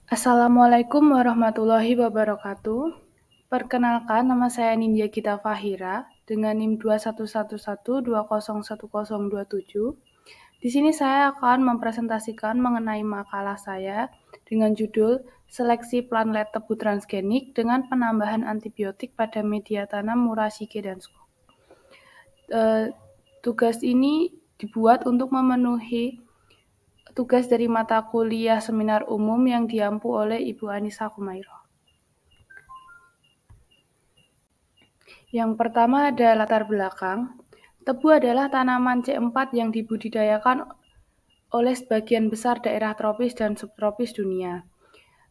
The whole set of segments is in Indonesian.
Assalamualaikum warahmatullahi wabarakatuh. Perkenalkan, nama saya Nindya Gita Fahira dengan NIM 2111201027. Di sini saya akan mempresentasikan mengenai makalah saya dengan judul Seleksi Planlet Tebu Transgenik dengan Penambahan Antibiotik pada Media Tanam Murashige dan Skok. Tugas ini dibuat untuk memenuhi tugas dari mata kuliah seminar umum yang diampu oleh Ibu Anissa Kumairo. Yang pertama ada latar belakang. Tebu adalah tanaman C4 yang dibudidayakan oleh sebagian besar daerah tropis dan subtropis dunia.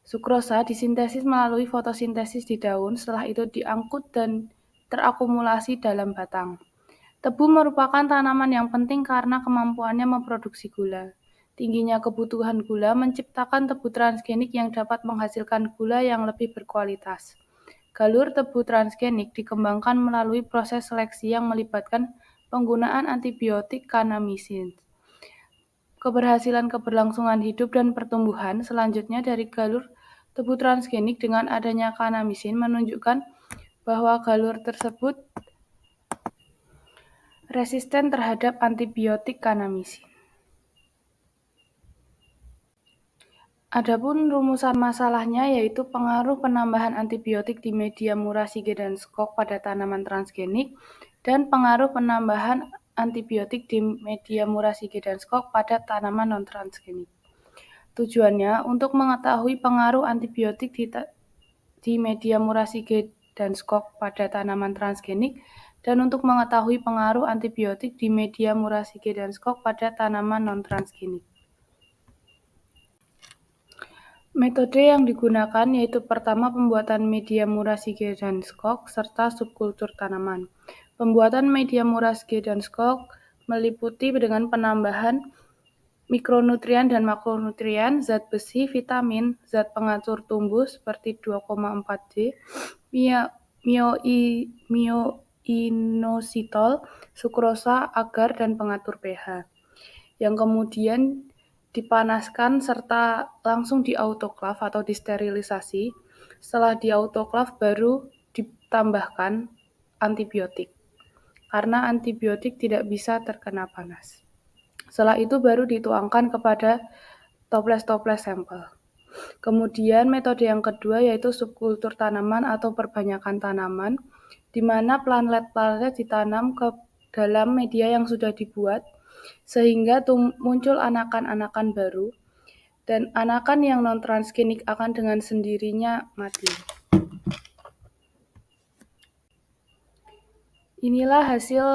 Sukrosa disintesis melalui fotosintesis di daun, setelah itu diangkut dan terakumulasi dalam batang. Tebu merupakan tanaman yang penting karena kemampuannya memproduksi gula. Tingginya kebutuhan gula menciptakan tebu transgenik yang dapat menghasilkan gula yang lebih berkualitas. Galur tebu transgenik dikembangkan melalui proses seleksi yang melibatkan penggunaan antibiotik kanamisin. Keberhasilan keberlangsungan hidup dan pertumbuhan selanjutnya dari galur tebu transgenik dengan adanya kanamisin menunjukkan bahwa galur tersebut resisten terhadap antibiotik kanamisin. Adapun rumusan masalahnya yaitu pengaruh penambahan antibiotik di media Murashige dan Skok pada tanaman transgenik dan pengaruh penambahan antibiotik di media Murashige dan Skok pada tanaman non-transgenik. Tujuannya untuk mengetahui pengaruh antibiotik di media Murashige dan Skok pada tanaman transgenik dan untuk mengetahui pengaruh antibiotik di media Murashige dan Skok pada tanaman non-transgenik. Metode yang digunakan yaitu pertama pembuatan media Murashige dan Skok serta subkultur tanaman. Pembuatan media Murashige dan Skok meliputi dengan penambahan mikronutrien dan makronutrien, zat besi, vitamin, zat pengatur tumbuh seperti 2,4D, myoinositol, sukrosa, agar, dan pengatur pH. Yang kemudian dipanaskan serta langsung diautoklav atau disterilisasi. Setelah diautoklav baru ditambahkan antibiotik, karena antibiotik tidak bisa terkena panas. Setelah itu baru dituangkan kepada toples-toples sampel. Kemudian metode yang kedua yaitu subkultur tanaman atau perbanyakan tanaman, di mana planlet-planlet ditanam ke dalam media yang sudah dibuat, sehingga muncul anakan-anakan baru, dan anakan yang non-transgenik akan dengan sendirinya mati. Inilah hasil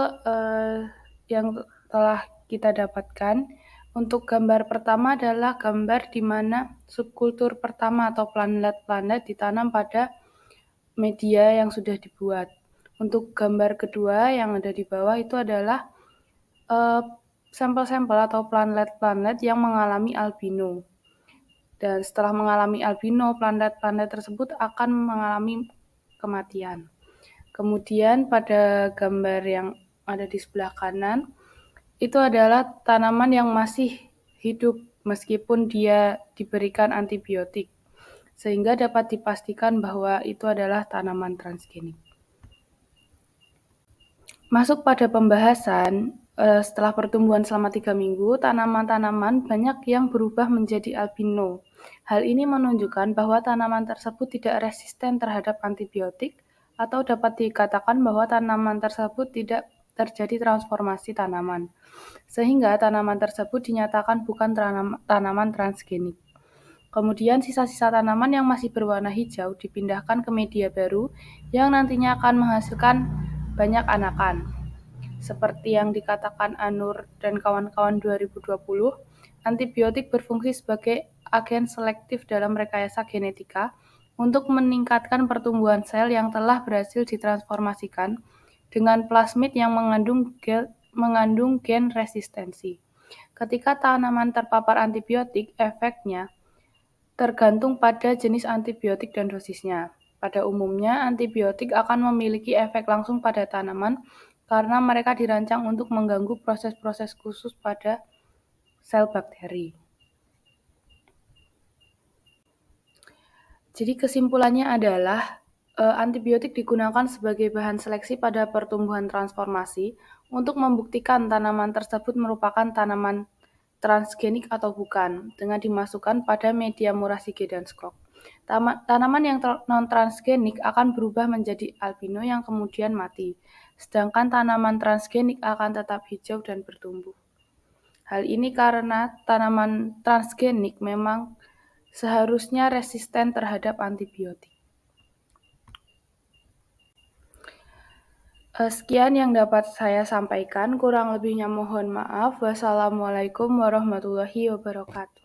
yang telah kita dapatkan. Untuk gambar pertama adalah gambar di mana subkultur pertama atau planet-planet ditanam pada media yang sudah dibuat. Untuk gambar kedua yang ada di bawah itu adalah sampel-sampel atau planet-planet yang mengalami albino. Dan setelah mengalami albino, planet-planet tersebut akan mengalami kematian. Kemudian pada gambar yang ada di sebelah kanan, itu adalah tanaman yang masih hidup meskipun dia diberikan antibiotik, sehingga dapat dipastikan bahwa itu adalah tanaman transgenik. Masuk pada pembahasan, setelah pertumbuhan selama 3 minggu, tanaman-tanaman banyak yang berubah menjadi albino. Hal ini menunjukkan bahwa tanaman tersebut tidak resisten terhadap antibiotik, atau dapat dikatakan bahwa tanaman tersebut tidak terjadi transformasi tanaman, sehingga tanaman tersebut dinyatakan bukan tanaman transgenik. Kemudian sisa-sisa tanaman yang masih berwarna hijau dipindahkan ke media baru yang nantinya akan menghasilkan banyak anakan. Seperti yang dikatakan Anur dan kawan-kawan 2020, antibiotik berfungsi sebagai agen selektif dalam rekayasa genetika untuk meningkatkan pertumbuhan sel yang telah berhasil ditransformasikan dengan plasmid yang mengandung gen resistensi. Ketika tanaman terpapar antibiotik, efeknya tergantung pada jenis antibiotik dan dosisnya. Pada umumnya, antibiotik akan memiliki efek langsung pada tanaman karena mereka dirancang untuk mengganggu proses-proses khusus pada sel bakteri. Jadi kesimpulannya adalah antibiotik digunakan sebagai bahan seleksi pada pertumbuhan transformasi untuk membuktikan tanaman tersebut merupakan tanaman transgenik atau bukan, dengan dimasukkan pada media murasi G dan Skog. Tanaman yang non-transgenik akan berubah menjadi albino yang kemudian mati, sedangkan tanaman transgenik akan tetap hijau dan bertumbuh. Hal ini karena tanaman transgenik memang seharusnya resisten terhadap antibiotik. Sekian yang dapat saya sampaikan, kurang lebihnya mohon maaf. Wassalamualaikum warahmatullahi wabarakatuh.